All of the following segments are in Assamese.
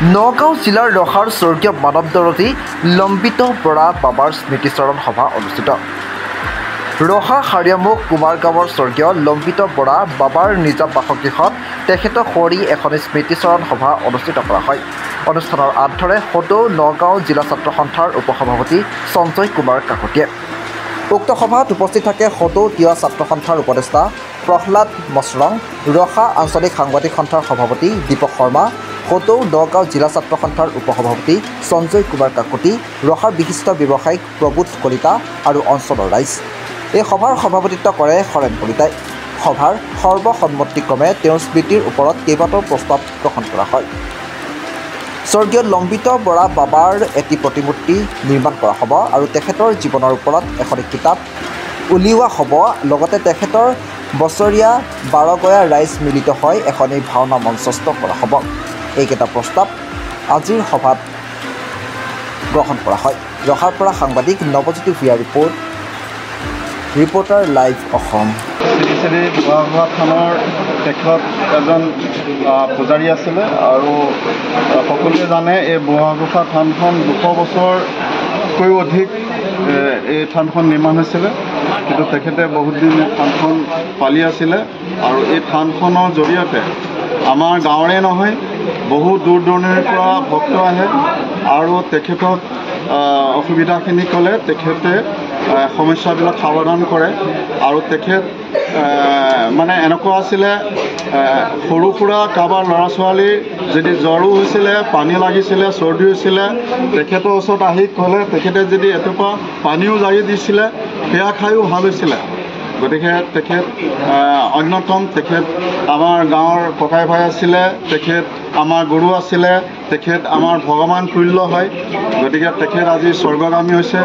নগাঁও জিলাৰ ৰহাৰ স্বৰ্গীয় মানৱ দৰদী লম্বিত বৰা বাবাৰ স্মৃতিচাৰণ সভা অনুষ্ঠিত। ৰহা হাৰিয়ামুখ কুমাৰ গাঁৱৰ স্বৰ্গীয় লম্বিত বৰা বাবাৰ নিজা বাসগৃহত তেখেতক সোঁৱৰি এখন স্মৃতিচাৰণ সভা অনুষ্ঠিত কৰা হয়। অনুষ্ঠানৰ আঁত ধৰে সদৌ নগাঁও জিলা ছাত্ৰ সন্থাৰ উপসভাপতি সঞ্জয় কুমাৰ কাকতীয়ে। উক্ত সভাত উপস্থিত থাকে সদৌ তিৱা ছাত্ৰ সন্থাৰ উপদেষ্টা প্ৰহ্লাদ মছৰং, ৰহা আঞ্চলিক সাংবাদিক সন্থাৰ সভাপতি দীপক শৰ্মা, সদৌ নগাঁও জিলা ছাত্ৰ সন্থাৰ উপসভাপতি সঞ্জয় কুমাৰ কাকতি, ৰহাৰ বিশিষ্ট ব্যৱসায়িক প্ৰবোধ কলিতা আৰু অঞ্চলৰ ৰাইজ। এই সভাৰ সভাপতিত্ব কৰে হৰেণ কলিতাই। সভাৰ সৰ্বসন্মতিক্ৰমে তেওঁৰ স্মৃতিৰ ওপৰত কেইবাটাও প্ৰস্তাৱ গ্ৰহণ কৰা হয়। স্বৰ্গীয় লম্বিত বৰা বাবাৰ এটি প্ৰতিমূৰ্তি নিৰ্মাণ কৰা হ'ব আৰু তেখেতৰ জীৱনৰ ওপৰত এখন কিতাপ উলিওৱা হ'ব। লগতে তেখেতৰ বছৰীয়া বাৰগয়া ৰাইজ মিলিত হৈ এখনি ভাওনা মঞ্চস্থ কৰা হ'ব। এইকেইটা প্ৰস্তাৱ আজিৰ সভাত গ্ৰহণ কৰা হয়। ৰহাৰ পৰা সাংবাদিক নৱজ্যোতি ভূঞাৰ ৰিপৰ্টাৰ লাইভ অসম। শ্ৰী শ্ৰী বুঢ়াগোহাঁই থানৰ তেখেত এজন পূজাৰী আছিলে আৰু সকলোৱে জানে এই বুঢ়াগোহাঁই থানখন 200 বছৰতকৈও অধিক এই থানখন নিৰ্মাণ হৈছিলে, কিন্তু তেখেতে বহুত দিন থানখন পালি আছিলে আৰু এই থানখনৰ জৰিয়তে আমাৰ গাঁৱৰে নহয় বহু দূৰ দূৰণিৰ পৰা ভক্ত আহে আৰু তেখেতক অসুবিধাখিনি ক'লে তেখেতে সমস্যাবিলাক সমাধান কৰে। আৰু তেখেত মানে এনেকুৱা আছিলে, সৰু সুৰা কাৰোবাৰ ল'ৰা ছোৱালীৰ যদি জ্বৰো হৈছিলে, পানী লাগিছিলে, চৰ্দি হৈছিলে, তেখেতৰ ওচৰত আহি ক'লে তেখেতে যদি এটোপা পানীও জাৰি দিছিলে, সেয়া খায়ো ভাল হৈছিলে। গতিকে তেখেত অন্যতম, তেখেত আমাৰ গাঁৱৰ ককাই ভাই আছিলে, তেখেত আমাৰ গুৰু আছিলে, তেখেত আমাৰ ভগৱান তুল্য হয়। গতিকে তেখেত আজি স্বৰ্গগামী হৈছে।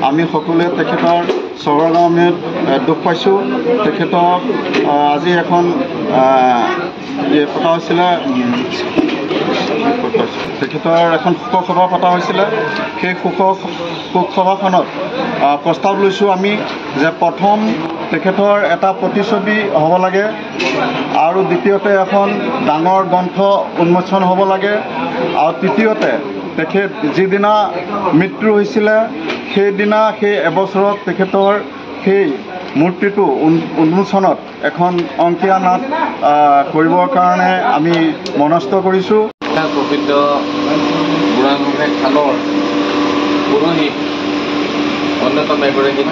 আমি সকলোৱে তেখেতৰ স্বৰ্গগামীত দুখ পাইছোঁ। তেখেতক আজি এখন পতা হৈছিলে, তেখেতৰ এখন শোকসভা পতা হৈছিলে। সেই শোকসভাখনত প্ৰস্তাৱ লৈছোঁ আমি যে প্ৰথম তেখেতৰ এটা প্ৰতিচ্ছবি হ'ব লাগে আৰু দ্বিতীয়তে এখন ডাঙৰ গ্ৰন্থ উন্মোচন হ'ব লাগে আৰু তৃতীয়তে তেখেত যিদিনা মৃত্যু হৈছিলে সেইদিনা সেই এবছৰত তেখেতৰ সেই মূৰ্তিটো উন্মোচনত এখন অংকীয়া নাট কৰিবৰ কাৰণে আমি মনস্থ কৰিছোঁ। প্ৰসিদ্ধ বুঢ়াগোহাঁই থানৰ পুৰোহিত, অন্যতম এগৰাকী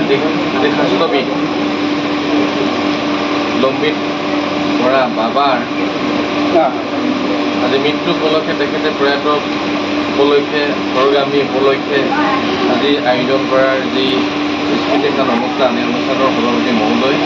শাস্ত্ৰবিদ লম্বিত বৰা বাবাৰ আজি মৃত্যু উপলক্ষে, তেখেতে প্ৰয়াত উপলক্ষে, স্বৰ্গগামী উপলক্ষে আজি আয়োজন কৰাৰ যি স্মৃতিচাৰণ অনুষ্ঠান, এই অনুষ্ঠানৰ সভাপতি মহোদয়